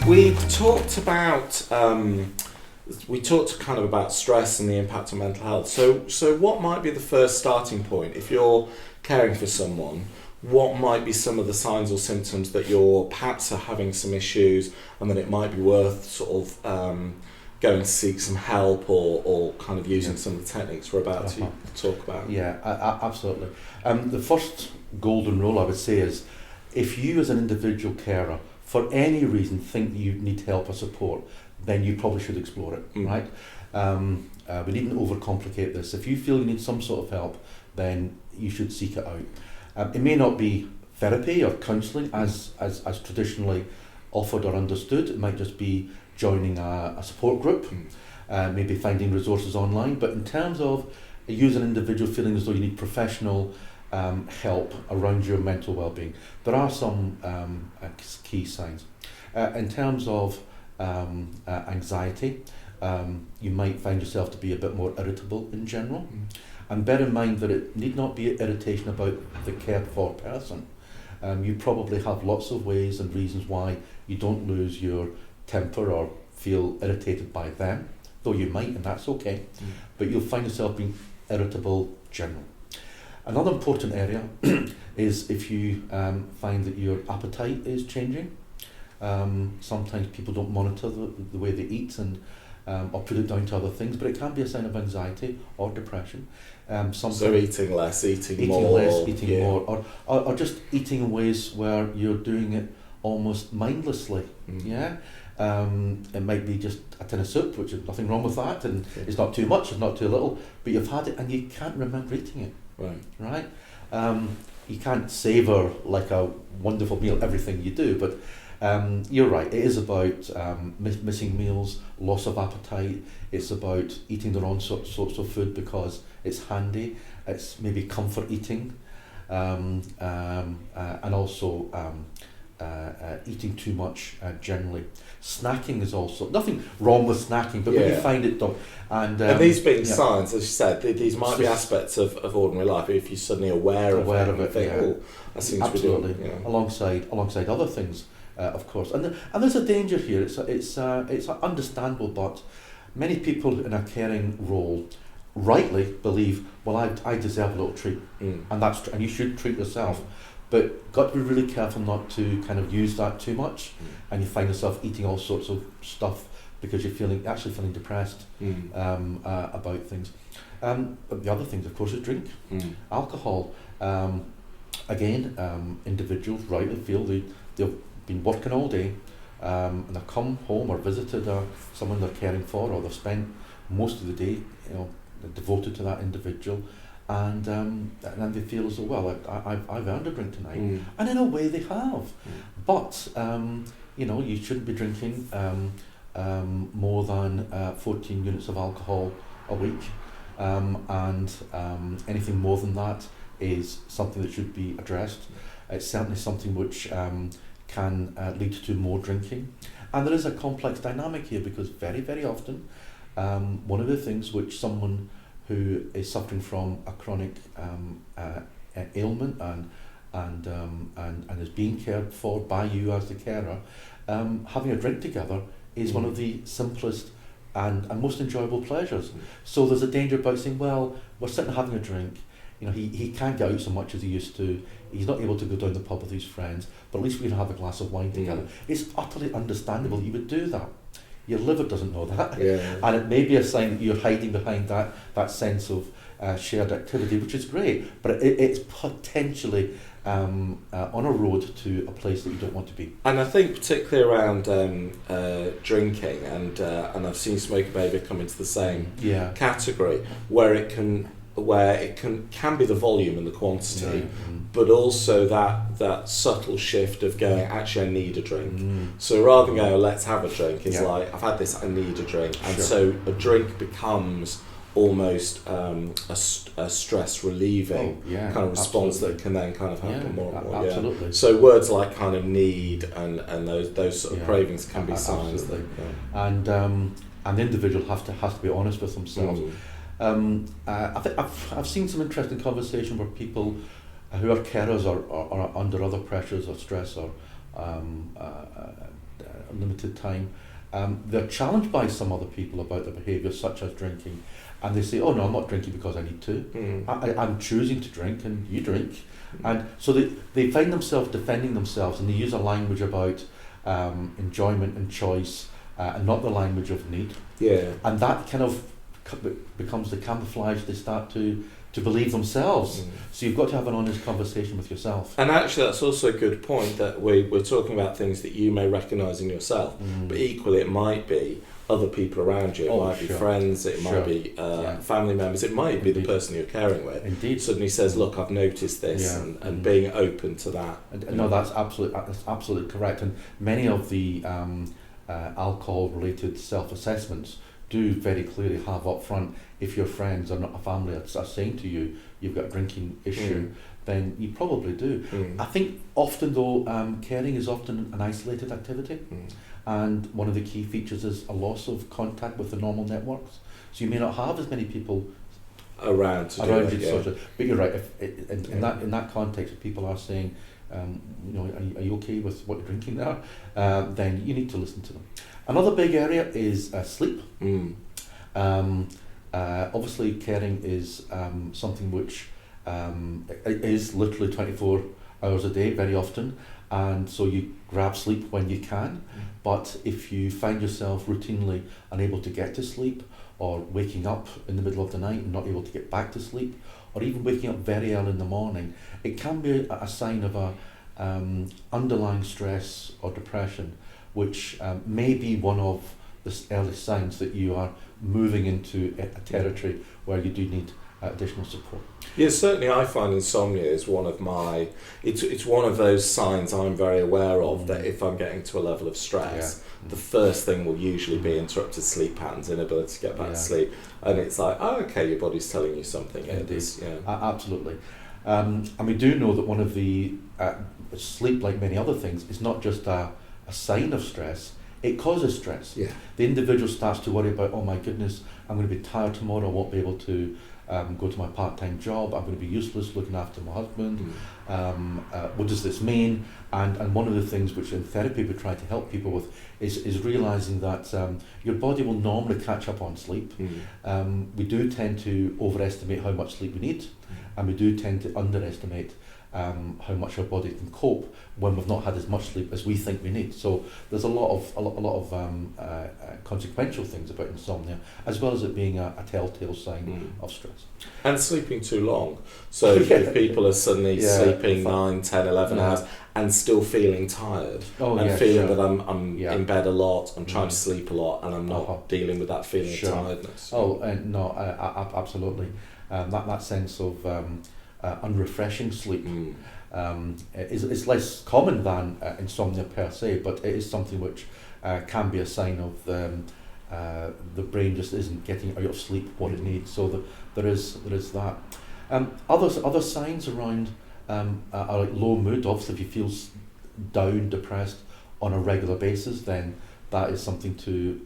We talked about kind of about stress and the impact on mental health. So what might be the first starting point if you're caring for someone? What might be some of the signs or symptoms that you're perhaps are having some issues, and that it might be worth sort of going to seek some help or kind of using some of the techniques we're about to talk about? Yeah, absolutely. The first golden rule I would say is, if you as an individual carer for any reason think that you need help or support, then you probably should explore it, right? We needn't overcomplicate this. If you feel you need some sort of help, then you should seek it out. It may not be therapy or counselling as traditionally offered or understood. It might just be joining a support group, maybe finding resources online. But in terms of you as an individual feeling as though you need professional help around your mental well-being, there are some key signs. In terms of anxiety, you might find yourself to be a bit more irritable in general. And bear in mind that it need not be irritation about the cared for person. You probably have lots of ways and reasons why you don't lose your temper or feel irritated by them, though you might, and that's okay. But you'll find yourself being irritable generally. Another important area is if you find that your appetite is changing. Sometimes people don't monitor the way they eat and or put it down to other things, but it can be a sign of anxiety or depression. So eating less, eating more, or just eating in ways where you're doing it almost mindlessly. It might be just a tin of soup, which is nothing wrong with that, and it's not too much, it's not too little, but you've had it and you can't remember eating it. Right? You can't savour like a wonderful meal everything you do, but you're right, it is about missing meals, loss of appetite. It's about eating the wrong sorts of food because it's handy. It's maybe comfort eating, and also eating too much generally. Snacking is also, nothing wrong with snacking, but when you find it done. And these being signs, as you said, these might be aspects of ordinary life. If you're suddenly aware of it, think, that seems absolutely, to be doing, alongside other things. Of course, and there's a danger here. It's understandable, but many people in a caring role rightly believe, well, I deserve a little treat, and you should treat yourself. But got to be really careful not to kind of use that too much, and you find yourself eating all sorts of stuff because you're actually feeling depressed about things. But the other things, of course, is drink, alcohol. Again, individuals rightly feel they've been working all day, and they've come home or visited someone they're caring for, or they've spent most of the day, devoted to that individual, and then they feel as though, well, I've earned a drink tonight, and in a way they have, but you shouldn't be drinking more than 14 units of alcohol a week, and anything more than that is something that should be addressed. It's certainly something which can lead to more drinking. And there is a complex dynamic here, because very, very often one of the things which someone who is suffering from a chronic ailment and is being cared for by you as the carer, having a drink together is one of the simplest and most enjoyable pleasures. So there's a danger about saying, well, we're sitting having a drink, he can't get out so much as he used to, he's not able to go down the pub with his friends, but at least we can have a glass of wine together. It's utterly understandable you would do that. Your liver doesn't know that, and it may be a sign that you're hiding behind that sense of shared activity, which is great, but it's potentially on a road to a place that you don't want to be. And I think particularly around drinking, and I've seen Smoky Baby come into the same category, where it can be the volume and the quantity, but also that subtle shift of going, actually I need a drink. So rather than going, let's have a drink, it's like, I've had this, I need a drink. And so a drink becomes almost a stress relieving kind of response that can then kind of happen more and more. Absolutely. So words like kind of need and those sort of cravings can be signs that, and the individual has to be honest with themselves. I've seen some interesting conversation where people who are carers are under other pressures or stress or limited time, they're challenged by some other people about their behaviour, such as drinking, and they say, "Oh no, I'm not drinking because I need to. I'm choosing to drink, and you drink." And so they find themselves defending themselves, and they use a language about enjoyment and choice, and not the language of need. Yeah. And that kind of becomes the camouflage they start to believe themselves. So you've got to have an honest conversation with yourself. And actually that's also a good point, that we're talking about things that you may recognise in yourself, but equally it might be other people around you. It might be friends, it might be family members, it might be the person you're caring with. Indeed. Suddenly says, "Look, I've noticed this," and being open to that. No, that's absolutely correct. And many of the alcohol-related self-assessments do very clearly have up front, if your friends or not a family are saying to you, "You've got a drinking issue," then you probably do. I think often though, caring is often an isolated activity, and one of the key features is a loss of contact with the normal networks. So you may not have as many people around you. But you're right. If in that context, if people are saying, are you okay with what you're drinking there? Then you need to listen to them. Another big area is sleep. Obviously, caring is something which is literally 24 hours a day, very often, and so you grab sleep when you can. But if you find yourself routinely unable to get to sleep, or waking up in the middle of the night and not able to get back to sleep, or even waking up very early in the morning, it can be a sign of a underlying stress or depression, which may be one of the early signs that you are moving into a territory where you do need additional support. Yeah, certainly I find insomnia is one of my, it's one of those signs I'm very aware of, that if I'm getting to a level of stress, the first thing will usually be interrupted sleep patterns, inability to get back to sleep, and it's like, oh, okay, your body's telling you something. Absolutely. And we do know that one of the sleep, like many other things, is not just a sign of stress, it causes stress. The individual starts to worry about, oh my goodness, I'm going to be tired tomorrow, I won't be able to go to my part-time job, I'm going to be useless looking after my husband, what does this mean? And one of the things which in therapy we try to help people with is realising that your body will normally catch up on sleep. We do tend to overestimate how much sleep we need, and we do tend to underestimate how much our body can cope when we've not had as much sleep as we think we need. So there's a lot of consequential things about insomnia, as well as it being a telltale sign of stress. And sleeping too long. So if people are suddenly sleeping 9, 10, 11 hours and still feeling tired, feeling that I'm in bed a lot, I'm trying to sleep a lot, and I'm not dealing with that feeling of tiredness. Absolutely. That sense of unrefreshing sleep is less common than insomnia per se, but it is something which can be a sign of the brain just isn't getting out of sleep what it needs. So there is that. Other signs around are like low mood. Obviously, if you feel down, depressed on a regular basis, then that is something to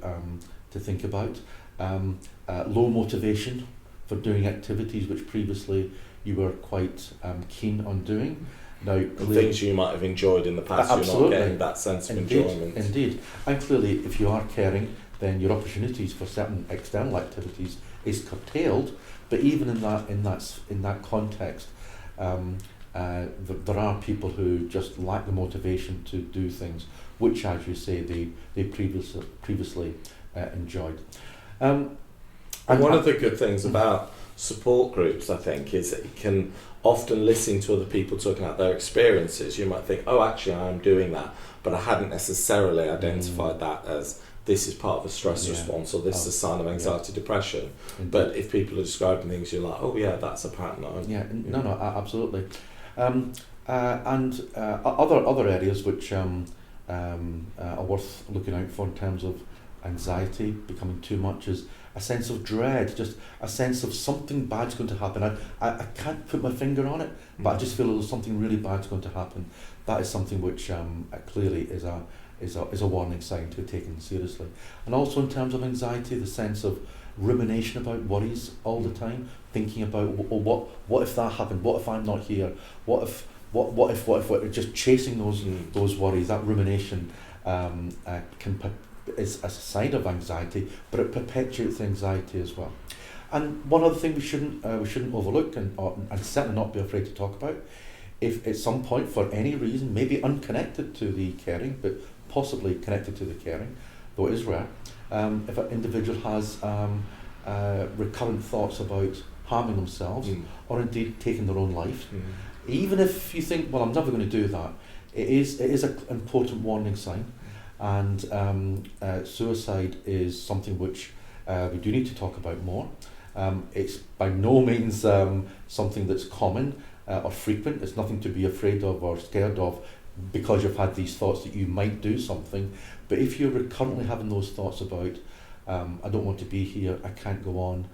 think about. Low motivation for doing activities which previously you were quite keen on doing. Now, things you might have enjoyed in the past, you're not getting that sense of enjoyment. Indeed. And clearly, if you are caring, then your opportunities for certain external activities is curtailed. But even in that context, there are people who just lack the motivation to do things which, as you say, they previously enjoyed. And one of the good things about support groups, I think, is that you can often listen to other people talking about their experiences. You might think, oh, actually I'm doing that, but I hadn't necessarily identified that as this is part of a stress response, or this is a sign of anxiety, depression. Indeed. But if people are describing things, you're like, oh yeah, that's a pattern. Absolutely. And other areas which are worth looking out for in terms of anxiety becoming too much is a sense of dread, just a sense of something bad's going to happen. I can't put my finger on it, but I just feel there's something really bad's going to happen. That is something which clearly is a warning sign to be taken seriously. And also in terms of anxiety, the sense of rumination about worries all the time, thinking about what if that happened, what if I'm not here, what if, just chasing those worries, that rumination is a side of anxiety, but it perpetuates the anxiety as well. And one other thing we shouldn't overlook and certainly not be afraid to talk about, if at some point for any reason, maybe unconnected to the caring, but possibly connected to the caring, though it is rare, if an individual has recurrent thoughts about harming themselves or indeed taking their own life, even if you think, well, I'm never going to do that, it is an important warning sign. And suicide is something which we do need to talk about more. It's by no means something that's common or frequent. It's nothing to be afraid of or scared of because you've had these thoughts that you might do something. But if you're recurrently having those thoughts about, I don't want to be here, I can't go on,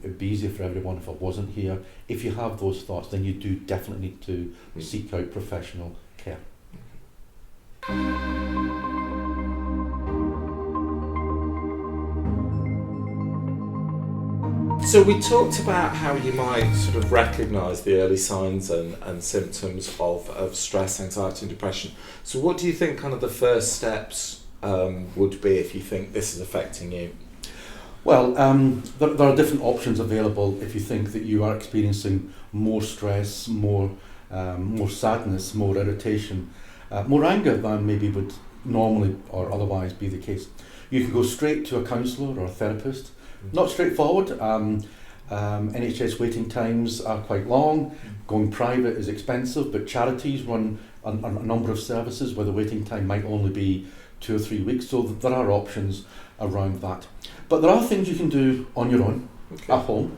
it'd be easier for everyone if I wasn't here. If you have those thoughts, then you do definitely need to seek out professional care. So we talked about how you might sort of recognise the early signs and symptoms of stress, anxiety and depression. So what do you think kind of the first steps would be if you think this is affecting you? Well, there are different options available if you think that you are experiencing more stress, more sadness, more irritation, more anger than maybe would normally or otherwise be the case. You can go straight to a counsellor or a therapist. Not straightforward. NHS waiting times are quite long. Going private is expensive, but charities run a number of services where the waiting time might only be 2 or 3 weeks, so there are options around that. But there are things you can do on your own, at home.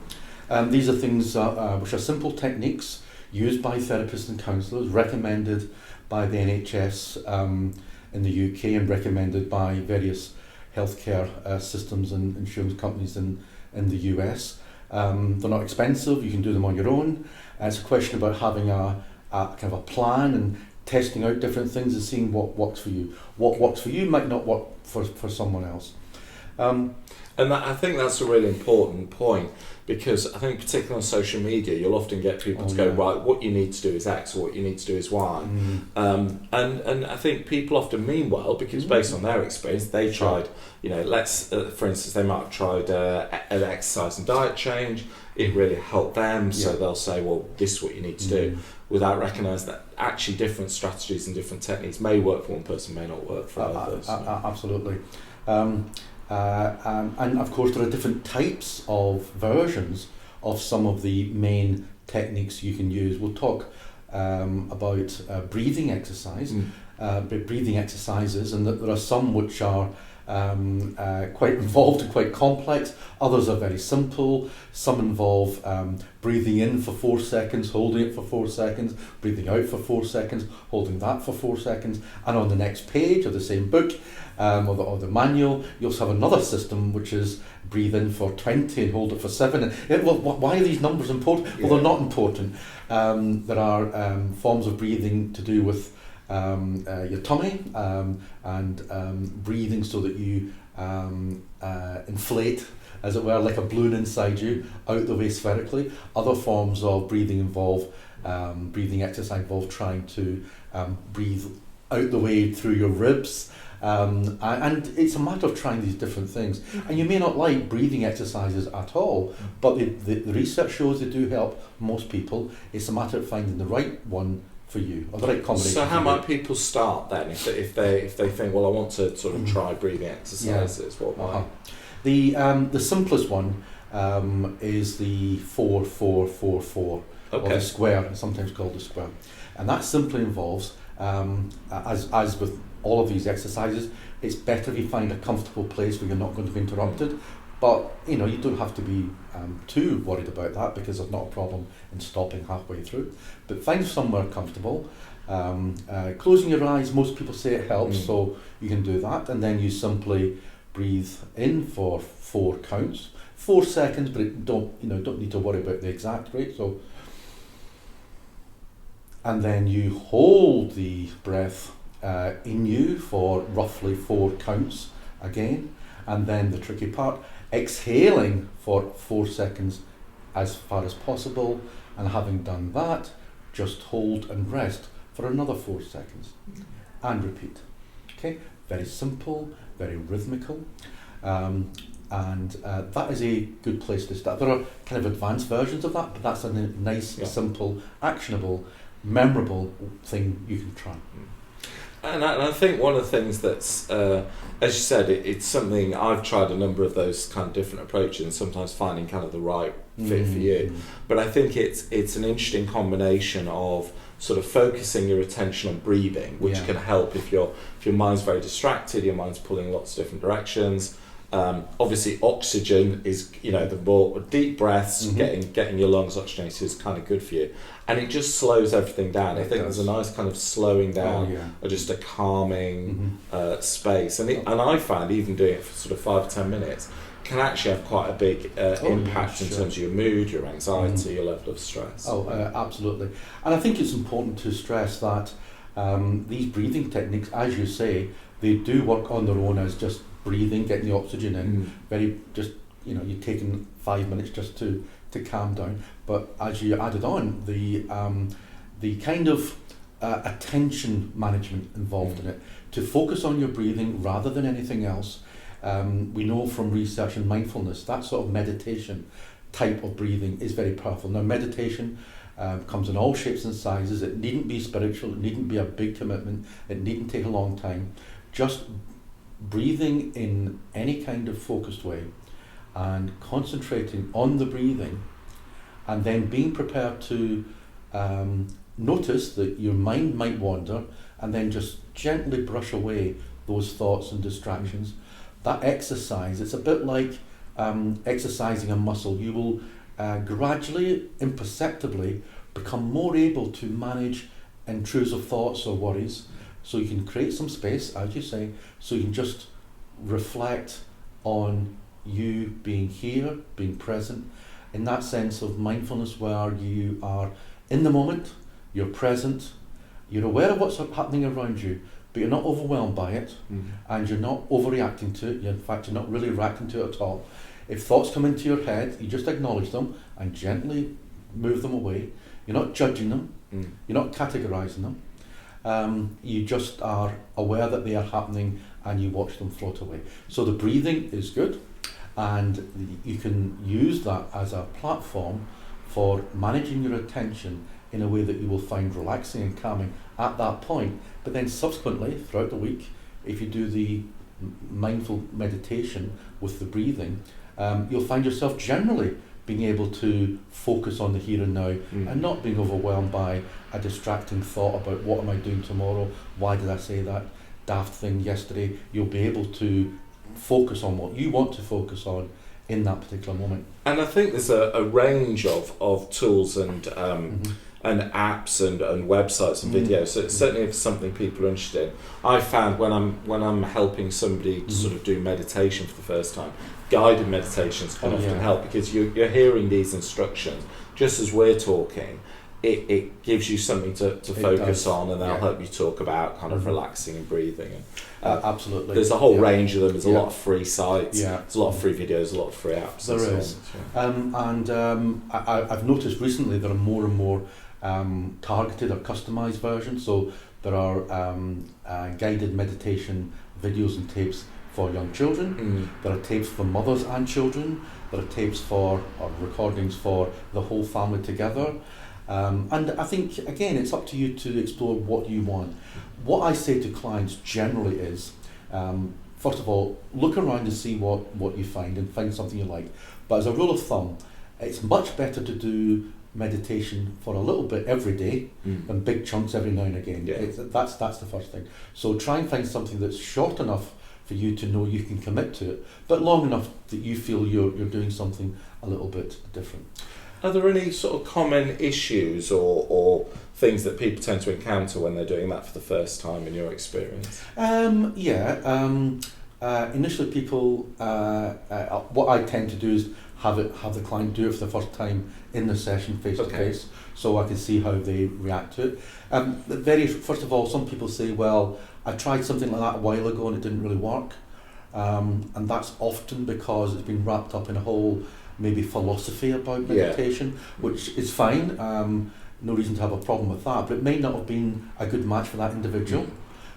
These are things which are simple techniques used by therapists and counsellors, recommended by the NHS in the UK and recommended by various healthcare systems and insurance companies in the US. They're not expensive, you can do them on your own. It's a question about having a kind of a plan and testing out different things and seeing what works for you. What works for you might not work for someone else. And I think that's a really important point, because I think particularly on social media you'll often get people to go, right, what you need to do is X, or what you need to do is Y. And I think people often mean well, because based on their experience they tried, let's for instance, they might have tried an exercise and diet change, it really helped them, so they'll say, well, this is what you need to do, without recognising that actually different strategies and different techniques may work for one person, may not work for others. Absolutely. And of course there are different types of versions of some of the main techniques you can use. We'll talk about breathing exercises, and that there are some which are quite involved and quite complex. Others are very simple. Some involve breathing in for 4 seconds, holding it for 4 seconds, breathing out for 4 seconds, holding that for 4 seconds, and on the next page of the same book or the manual, you'll have another system which is breathe in for 20 and hold it for 7. Well, why are these numbers important? Well, they're not important. There are forms of breathing to do with your tummy and breathing so that you inflate, as it were, like a balloon inside you, out the way spherically. Other forms of breathing involve breathing exercise involve trying to breathe out the way through your ribs. And it's a matter of trying these different things. And you may not like breathing exercises at all, but the research shows they do help most people. It's a matter of finding the right one for you, or the right combination. So how might people start then, if they think, well, I want to sort of try breathing exercises? What might? The simplest one is the 4-4-4-4, or the square, sometimes called the square, and that simply involves, as with all of these exercises, it's better if you find a comfortable place where you're not going to be interrupted. But you don't have to be too worried about that, because there's not a problem in stopping halfway through. But find somewhere comfortable. Closing your eyes, most people say it helps, so you can do that. And then you simply breathe in for 4 counts, 4 seconds, but don't need to worry about the exact rate. So, and then you hold the breath in you for roughly 4 counts again. And then the tricky part, exhaling for 4 seconds as far as possible, and having done that, just hold and rest for another 4 seconds and repeat. Okay, very simple, very rhythmical, and that is a good place to start. There are kind of advanced versions of that, but that's a nice, simple, actionable, memorable thing you can try. And I think one of the things that's, as you said, it's something I've tried a number of those kind of different approaches, and sometimes finding kind of the right fit for you. But I think it's an interesting combination of sort of focusing your attention on breathing, which can help if your mind's very distracted, your mind's pulling lots of different directions. Obviously, oxygen is, the more deep breaths, getting your lungs oxygenated is kind of good for you, and it just slows everything down. I think there's a nice kind of slowing down, or just a calming space, and I find even doing it for sort of 5 to 10 minutes can actually have quite a big impact in terms of your mood, your anxiety, your level of stress. Absolutely, and I think it's important to stress that these breathing techniques, as you say, they do work on their own as just breathing, getting the oxygen in, you're taking 5 minutes just to calm down. But as you added on, the kind of attention management involved in it, to focus on your breathing rather than anything else. We know from research in mindfulness that sort of meditation type of breathing is very powerful. Now, meditation comes in all shapes and sizes. It needn't be spiritual, it needn't be a big commitment, it needn't take a long time. Just breathing in any kind of focused way and concentrating on the breathing, and then being prepared to notice that your mind might wander, and then just gently brush away those thoughts and distractions. That exercise, it's a bit like exercising a muscle. You will gradually, imperceptibly become more able to manage intrusive thoughts or worries. So you can create some space, as you say, so you can just reflect on you being here, being present, in that sense of mindfulness where you are in the moment, you're present, you're aware of what's happening around you, but you're not overwhelmed by it, and you're not overreacting to it. In fact, you're not really reacting to it at all. If thoughts come into your head, you just acknowledge them and gently move them away. You're not judging them, you're not categorizing them. You just are aware that they are happening and you watch them float away. So the breathing is good, and you can use that as a platform for managing your attention in a way that you will find relaxing and calming at that point. But then subsequently, throughout the week, if you do the mindful meditation with the breathing, you'll find yourself generally being able to focus on the here and now, and not being overwhelmed by a distracting thought about what am I doing tomorrow, why did I say that daft thing yesterday. You'll be able to focus on what you want to focus on in that particular moment. And I think there's a range of tools and apps and websites and videos. So it's certainly something people are interested in. I found when I'm helping somebody to sort of do meditation for the first time, guided meditations can often help, because you're hearing these instructions just as we're talking. It gives you something to focus on, and they'll help you talk about kind of relaxing and breathing. And, absolutely. There's a whole range of them. There's a lot of free sites. There's a lot of free videos, a lot of free apps. There is. I've noticed recently there are more and more targeted or customized versions. So there are guided meditation videos and tapes for young children. There are tapes for mothers and children. There are tapes or recordings for the whole family together. And I think, again, it's up to you to explore what you want. What I say to clients generally is, first of all, look around and see what you find, and find something you like. But as a rule of thumb, it's much better to do meditation for a little bit every day than big chunks every now and again. That's the first thing. So try and find something that's short enough for you to know you can commit to it, but long enough that you feel you're doing something a little bit different. Are there any sort of common issues or things that people tend to encounter when they're doing that for the first time in your experience? Initially people, what I tend to do is have the client do it for the first time in the session face to face, so I can see how they react to it. First of all, some people say, well, I tried something like that a while ago and it didn't really work, and that's often because it's been wrapped up in a whole maybe philosophy about meditation, which is fine. No reason to have a problem with that, but it may not have been a good match for that individual.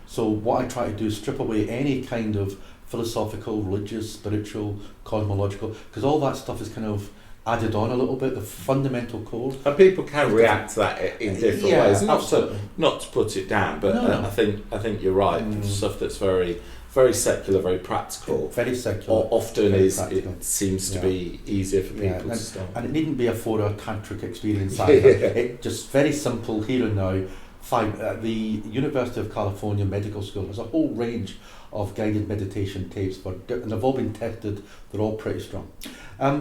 So what I try to do is strip away any kind of philosophical, religious, spiritual, cosmological, because all that stuff is kind of added on a little bit, the fundamental core. And people can react to that in different ways. Not to put it down, but no. I think you're right. Stuff that's very, very secular, very practical. Very secular. Often it seems to be easier for people to start. And it needn't be a 4-hour tantric experience either. It just very simple, here and now. The University of California Medical School has a whole range of guided meditation tapes, and they've all been tested. They're all pretty strong.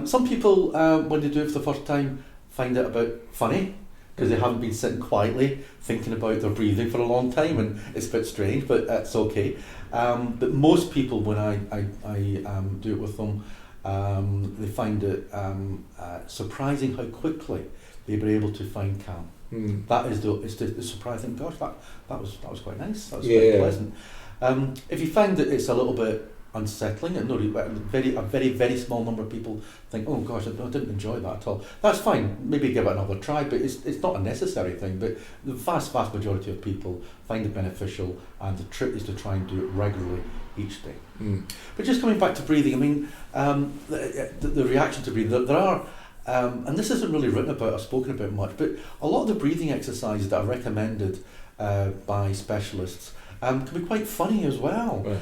Some people, when they do it for the first time, find it a bit funny because they haven't been sitting quietly thinking about their breathing for a long time, and it's a bit strange, but that's okay. But most people, when I do it with them, they find it surprising how quickly they were able to find calm. That is the surprising. Gosh, that was quite nice. That was quite pleasant. If you find that it's a little bit unsettling, and a very small number of people think, oh gosh, I didn't enjoy that at all. That's fine. Maybe give it another try, but it's not a necessary thing. But the vast majority of people find it beneficial, and the trick is to try and do it regularly each day. But just coming back to breathing, I mean, the reaction to breathing. There are. And this isn't really written about or spoken about much, but a lot of the breathing exercises that are recommended by specialists can be quite funny as well. Right.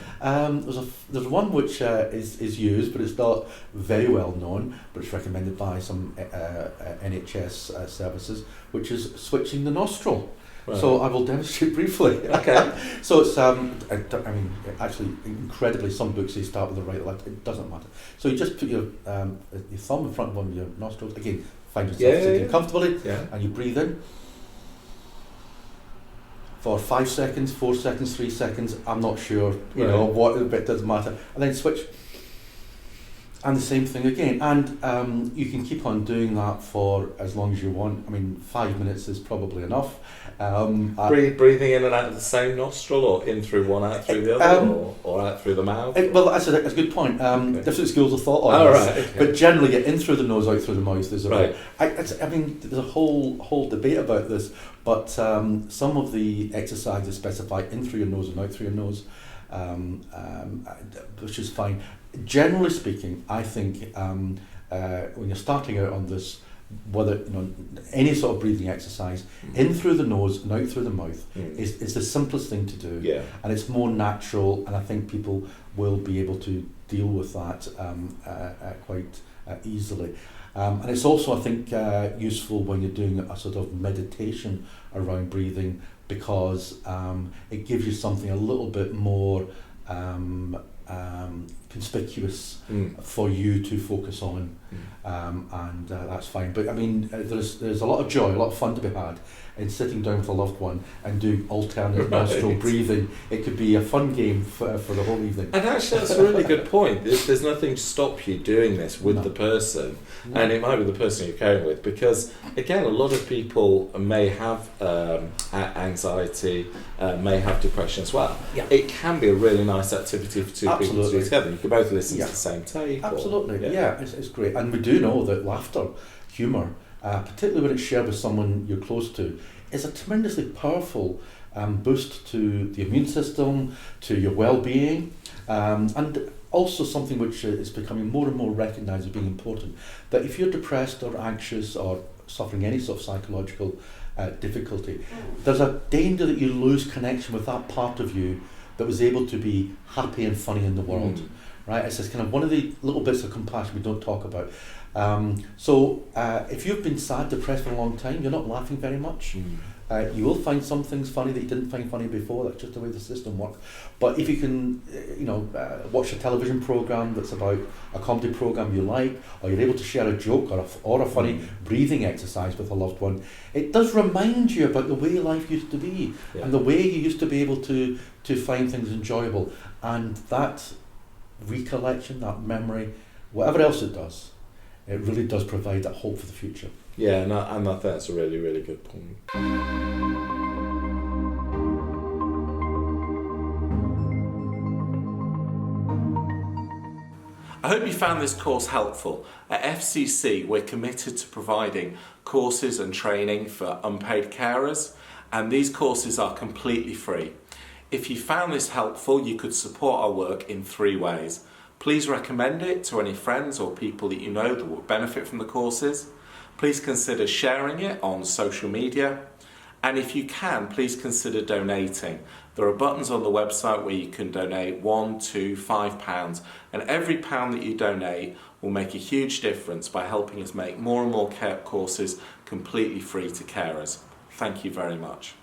There's one which is used, but it's not very well known, but it's recommended by some NHS services, which is switching the nostril. Right. So I will demonstrate briefly. Okay. So it's, actually, incredibly, some books they start with the right, left. It doesn't matter. So you just put your thumb in front of one of your nostrils. Again, find yourself sitting comfortably, and you breathe in for 5 seconds, 4 seconds, 3 seconds. I'm not sure. You know what, but it doesn't matter. And then switch. And the same thing again, and you can keep on doing that for as long as you want. I mean, 5 minutes is probably enough. Breathing in and out of the same nostril, or in through one, out through the other, or out through the mouth? Well, that's a good point. Different schools of thought on this. Right, okay. But generally, get in through the nose, out through the mouth. There's there's a whole debate about this, but some of the exercises specify in through your nose and out through your nose, which is fine. Generally speaking, I think when you're starting out on this, whether any sort of breathing exercise, in through the nose and out through the mouth is the simplest thing to do, and it's more natural, and I think people will be able to deal with that quite easily. And it's also, I think, useful when you're doing a sort of meditation around breathing, because it gives you something a little bit more conspicuous for you to focus on, and that's fine. But I mean, there's a lot of joy, a lot of fun to be had in sitting down with a loved one and doing alternate nostril breathing. It could be a fun game for the whole evening. And actually, that's a really good point. There's nothing to stop you doing this with the person, and it might be the person you're caring with, because again, a lot of people may have anxiety, may have depression as well. It can be a really nice activity for two people to do together. You can both listen to the same tape. Absolutely, it's great. And we do know that laughter, humour, particularly when it's shared with someone you're close to, is a tremendously powerful boost to the immune system, to your well-being, and also something which is becoming more and more recognised as being important, that if you're depressed or anxious or suffering any sort of psychological difficulty, there's a danger that you lose connection with that part of you that was able to be happy and funny in the world. Right, it's just kind of one of the little bits of compassion we don't talk about. So if you've been sad, depressed for a long time, you're not laughing very much. You will find some things funny that you didn't find funny before. That's just the way the system works. But if you can, watch a television program that's about a comedy program you like, or you're able to share a joke or a funny breathing exercise with a loved one, it does remind you about the way life used to be and the way you used to be able to find things enjoyable. And that recollection, that memory, whatever else it does, it really does provide that hope for the future. Yeah, and I think that's a really, really good point. I hope you found this course helpful. At FCC, we're committed to providing courses and training for unpaid carers, and these courses are completely free. If you found this helpful, you could support our work in 3 ways. Please recommend it to any friends or people that you know that will benefit from the courses. Please consider sharing it on social media. And if you can, please consider donating. There are buttons on the website where you can donate £1, £2, £5, and every pound that you donate will make a huge difference by helping us make more and more care courses completely free to carers. Thank you very much.